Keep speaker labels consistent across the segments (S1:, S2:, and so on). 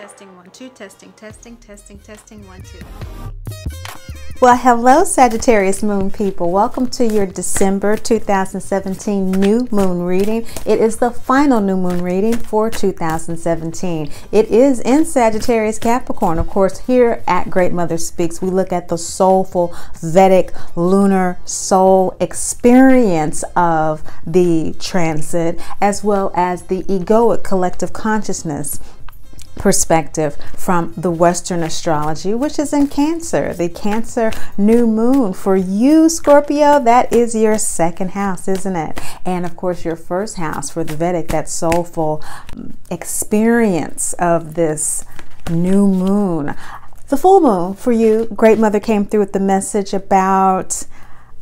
S1: Testing 1 2, testing 1 2.
S2: Well, hello Sagittarius Moon people. Welcome to your December 2017 New Moon reading. It is the final New Moon reading for 2017. It is in Sagittarius Capricorn. Of course, here at Great Mother Speaks, we look at the soulful Vedic lunar soul experience of the transit, as well as the egoic collective consciousness perspective from the Western astrology, which is in Cancer, the Cancer new moon. For you, Scorpio, that is your second house, isn't it? And of course, your first house for the Vedic, that soulful experience of this new moon. The full moon for you, Great Mother came through with the message about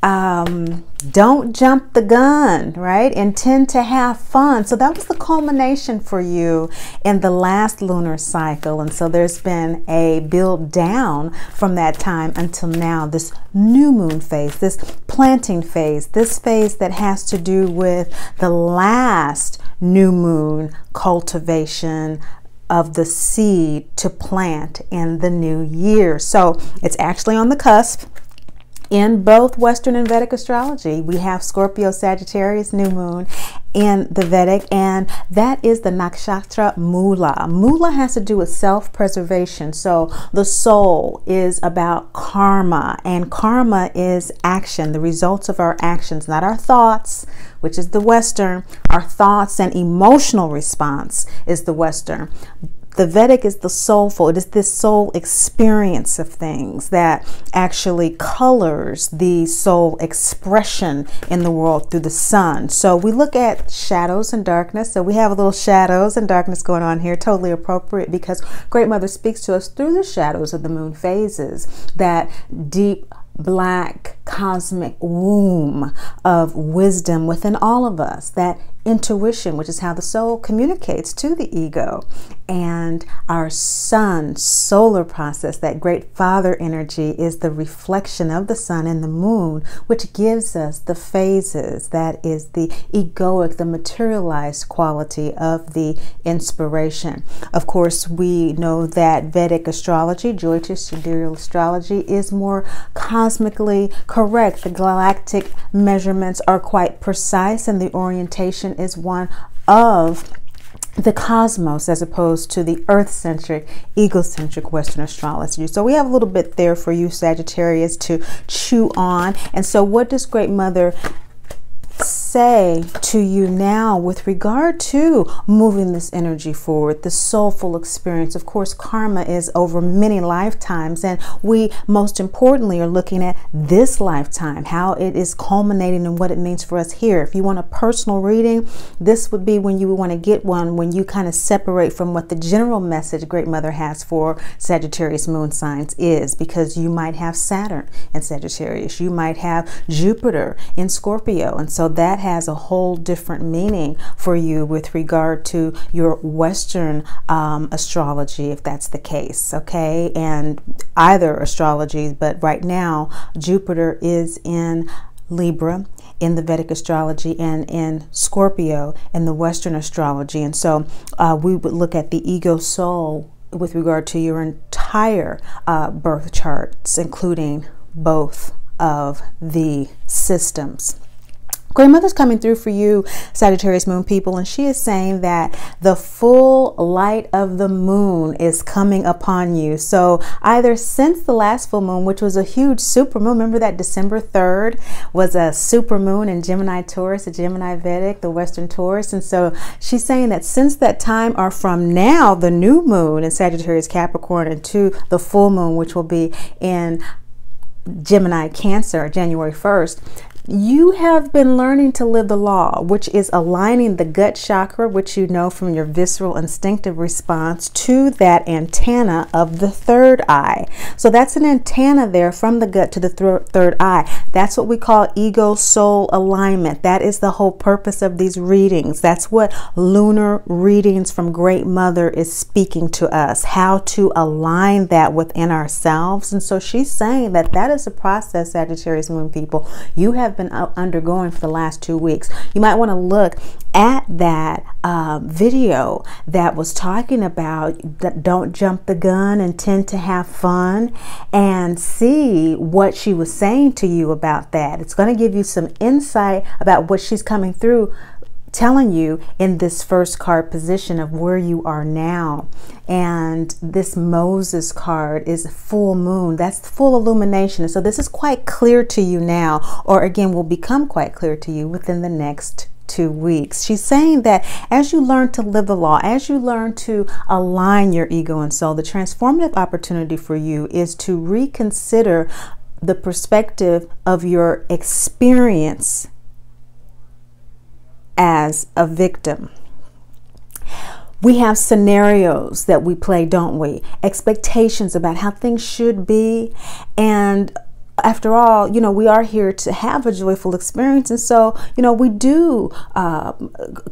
S2: don't jump the gun, right? Intend to have fun. So that was the culmination for you in the last lunar cycle. And so there's been a build down from that time until now, this new moon phase, this planting phase, this phase that has to do with the last new moon cultivation of the seed to plant in the new year. So it's actually on the cusp. In both Western and Vedic astrology, we have Scorpio, Sagittarius New Moon in the Vedic, and that is the nakshatra Mula. Mula has to do with self-preservation. So the soul is about karma, and karma is action, the results of our actions, not our thoughts, which is the Western. Our thoughts and emotional response is the Western. The Vedic is the soulful. It is this soul experience of things that actually colors the soul expression in the world through the sun. So we look at shadows and darkness. So we have a little shadows and darkness going on here, totally appropriate because Great Mother speaks to us through the shadows of the moon phases, that deep black cosmic womb of wisdom within all of us, that intuition, which is how the soul communicates to the ego, and our sun solar process, that great father energy, is the reflection of the sun and the moon, which gives us the phases. That is the egoic, the materialized quality of the inspiration. Of course, we know that Vedic astrology, Jyotish sidereal astrology, is more cosmically correct. The galactic measurements are quite precise, and the orientation is one of the cosmos as opposed to the earth-centric, egocentric Western astrology. So we have a little bit there for you, Sagittarius, to chew on. And so what does Great Mother say to you now with regard to moving this energy forward, the soulful experience? Of course, karma is over many lifetimes, and we most importantly are looking at this lifetime, how it is culminating and what it means for us here. If you want a personal reading, this would be when you would want to get one, when you kind of separate from what the general message Great Mother has for Sagittarius moon signs is, because you might have Saturn in Sagittarius, you might have Jupiter in Scorpio, and so that has a whole different meaning for you with regard to your Western astrology, if that's the case, okay? And either astrology, but right now Jupiter is in Libra in the Vedic astrology and in Scorpio in the Western astrology. And so we would look at the ego soul with regard to your entire birth charts, including both of the systems. Great Mother's coming through for you, Sagittarius moon people, and she is saying that the full light of the moon is coming upon you. So either since the last full moon, which was a huge super moon, remember that December 3rd was a super moon in Gemini Taurus, the Gemini Vedic, the Western Taurus. And so she's saying that since that time, or from now, the new moon in Sagittarius Capricorn, into the full moon, which will be in Gemini Cancer, January 1st, you have been learning to live the law, which is aligning the gut chakra, which you know from your visceral instinctive response, to that antenna of the third eye. So that's an antenna there from the gut to the third eye. That's what we call ego soul alignment. That is the whole purpose of these readings. That's what lunar readings from Great Mother is speaking to us, how to align that within ourselves. And so she's saying that that is a process, Sagittarius moon people, you have have been undergoing for the last 2 weeks. You might want to look at that video that was talking about that don't jump the gun and tend to have fun, and see what she was saying to you about that. It's going to give you some insight about what she's coming through, telling you in this first card position of where you are now. And this Moses card is full moon. That's full illumination. So this is quite clear to you now, or again will become quite clear to you within the next 2 weeks. She's saying that as you learn to live the law, as you learn to align your ego and soul, the transformative opportunity for you is to reconsider the perspective of your experience as a victim. We have scenarios that we play, don't we? Expectations about how things should be. And after all, you know, we are here to have a joyful experience. And so, you know, we do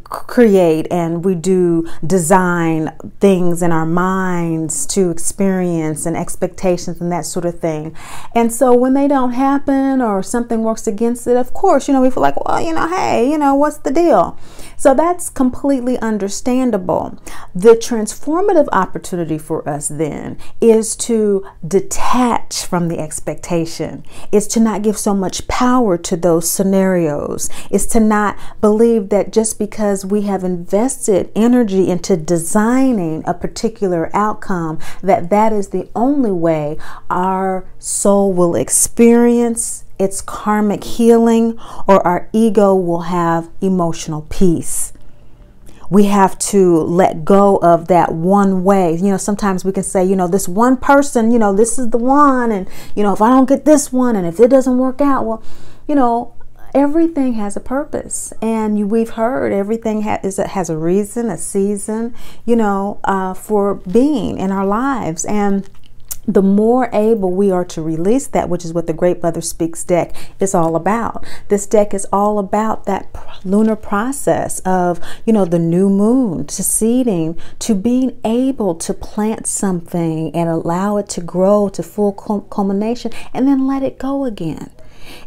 S2: create and we do design things in our minds to experience, and expectations and that sort of thing. And so when they don't happen or something works against it, of course, you know, we feel like, well, you know, hey, you know, what's the deal? So that's completely understandable. The transformative opportunity for us then is to detach from the expectation. Is to not give so much power to those scenarios. Is to not believe that just because we have invested energy into designing a particular outcome, that that is the only way our soul will experience its karmic healing, or our ego will have emotional peace. We have to let go of that one way. You know, sometimes we can say, you know, this one person, you know, this is the one. And, you know, if I don't get this one, and if it doesn't work out, well, you know, everything has a purpose. And we've heard everything has a reason, a season, you know, for being in our lives. And the more able we are to release that, which is what the Great Mother Speaks deck is all about. This deck is all about that lunar process of, you know, the new moon, to seeding, to being able to plant something and allow it to grow to full culmination and then let it go again.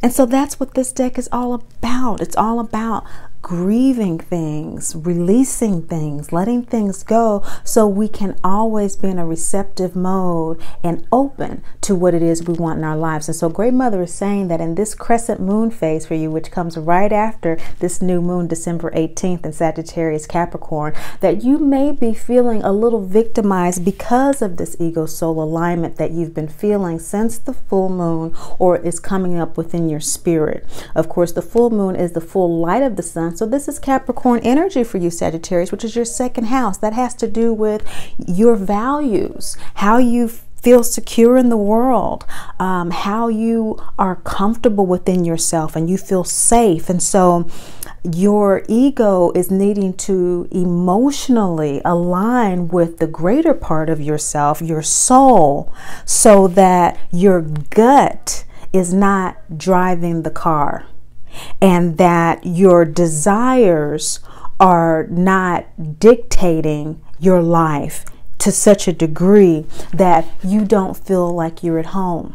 S2: And so that's what this deck is all about. It's all about grieving things, releasing things, letting things go, so we can always be in a receptive mode and open to what it is we want in our lives. And so Great Mother is saying that in this crescent moon phase for you, which comes right after this new moon, December 18th in Sagittarius Capricorn, that you may be feeling a little victimized because of this ego soul alignment that you've been feeling since the full moon, or is coming up within your spirit. Of course, the full moon is the full light of the sun. So this is Capricorn energy for you, Sagittarius, which is your second house. That has to do with your values, how you feel secure in the world, how you are comfortable within yourself and you feel safe. And so your ego is needing to emotionally align with the greater part of yourself, your soul, so that your gut is not driving the car, and that your desires are not dictating your life to such a degree that you don't feel like you're at home.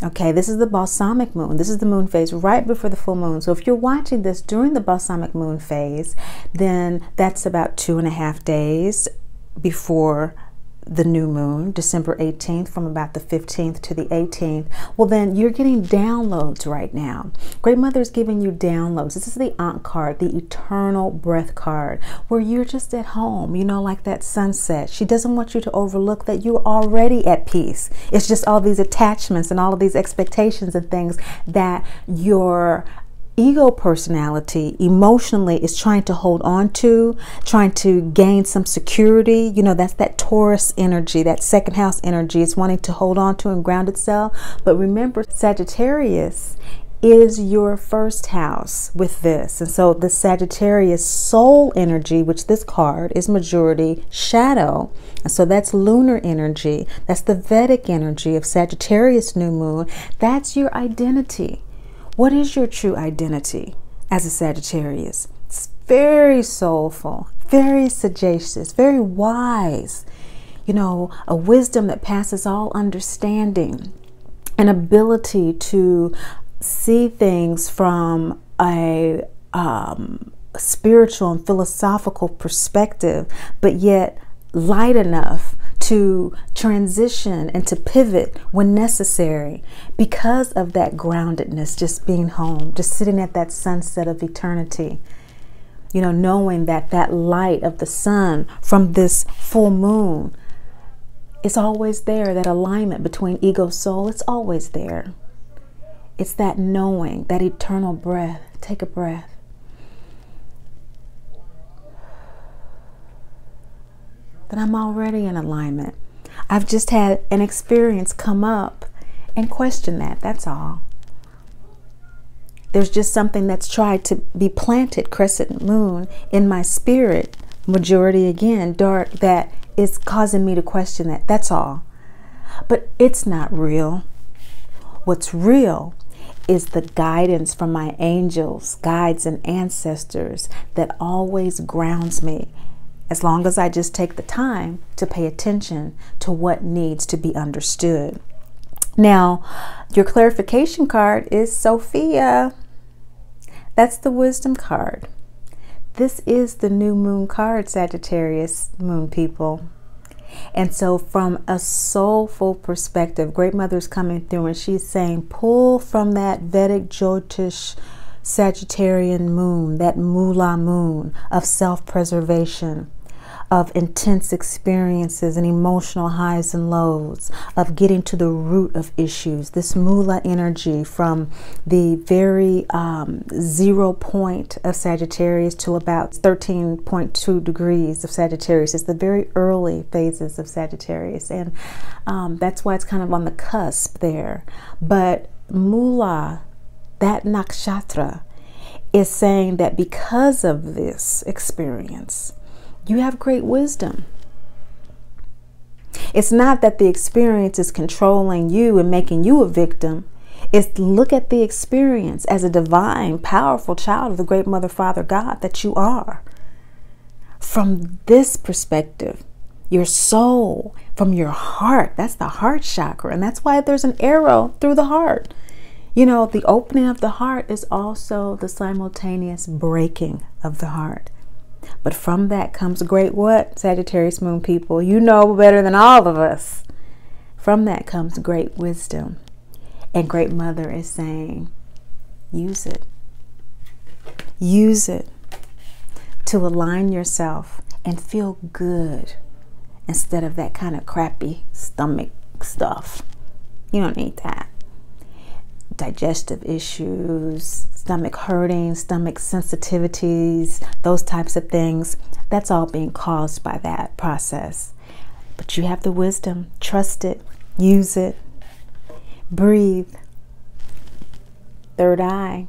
S2: Okay, this is the balsamic moon. This is the moon phase right before the full moon. So if you're watching this during the balsamic moon phase, then that's about 2.5 days before the new moon, December 18th, from about the 15th to the 18th. Well, then you're getting downloads right now. Great Mother is giving you downloads. This is the Ankh card, the eternal breath card, where you're just at home, you know, like that sunset. She doesn't want you to overlook that you're already at peace. It's just all these attachments and all of these expectations and things that your ego personality emotionally is trying to hold on to, trying to gain some security. You know, that's that Taurus energy, that second house energy. It's wanting to hold on to and ground itself. But remember, Sagittarius is your first house with this. And so the Sagittarius soul energy, which this card is majority shadow. And so that's lunar energy. That's the Vedic energy of Sagittarius New Moon. That's your identity. What is your true identity as a Sagittarius? It's very soulful, very sagacious, very wise. You know, a wisdom that passes all understanding, an ability to see things from a spiritual and philosophical perspective, but yet light enough to transition and to pivot when necessary because of that groundedness, just being home, just sitting at that sunset of eternity. You know, knowing that that light of the sun from this full moon is always there, that alignment between ego, soul, it's always there. It's that knowing, that eternal breath. Take a breath. That I'm already in alignment. I've just had an experience come up and question that. That's all. There's just something that's tried to be planted, crescent moon, in my spirit, majority again, dark, that is causing me to question that. That's all. But it's not real. What's real is the guidance from my angels, guides, and ancestors that always grounds me, as long as I just take the time to pay attention to what needs to be understood. Now, your clarification card is Sophia. That's the wisdom card. This is the new moon card, Sagittarius moon people. And so from a soulful perspective, Great Mother's coming through and she's saying, pull from that Vedic Jyotish Sagittarian moon, that Mula moon of self-preservation, of intense experiences and emotional highs and lows, of getting to the root of issues. This Mula energy from the very 0 point of Sagittarius to about 13.2 degrees of Sagittarius. It's the very early phases of Sagittarius. And that's why it's kind of on the cusp there. But Mula, that nakshatra, is saying that because of this experience, you have great wisdom. It's not that the experience is controlling you and making you a victim. It's look at the experience as a divine, powerful child of the Great Mother, Father, God that you are. From this perspective, your soul, from your heart, that's the heart chakra. And that's why there's an arrow through the heart. You know, the opening of the heart is also the simultaneous breaking of the heart. But from that comes great what, Sagittarius moon people? You know better than all of us. From that comes great wisdom. And Great Mother is saying, use it. Use it to align yourself and feel good instead of that kind of crappy stomach stuff. You don't need that. Digestive issues, stomach hurting, stomach sensitivities, those types of things, that's all being caused by that process. But you have the wisdom, trust it, use it, breathe. Third eye,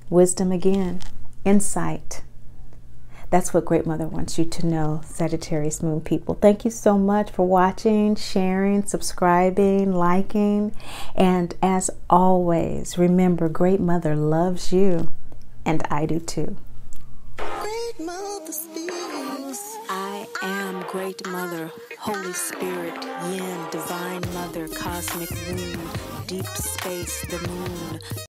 S2: wisdom again, insight. That's what Great Mother wants you to know, Sagittarius moon people. Thank you so much for watching, sharing, subscribing, liking. And as always, remember, Great Mother loves you, and I do too.
S3: Great Mother speaks. I am Great Mother, Holy Spirit, Yin, Divine Mother, Cosmic Womb, Deep Space, the Moon.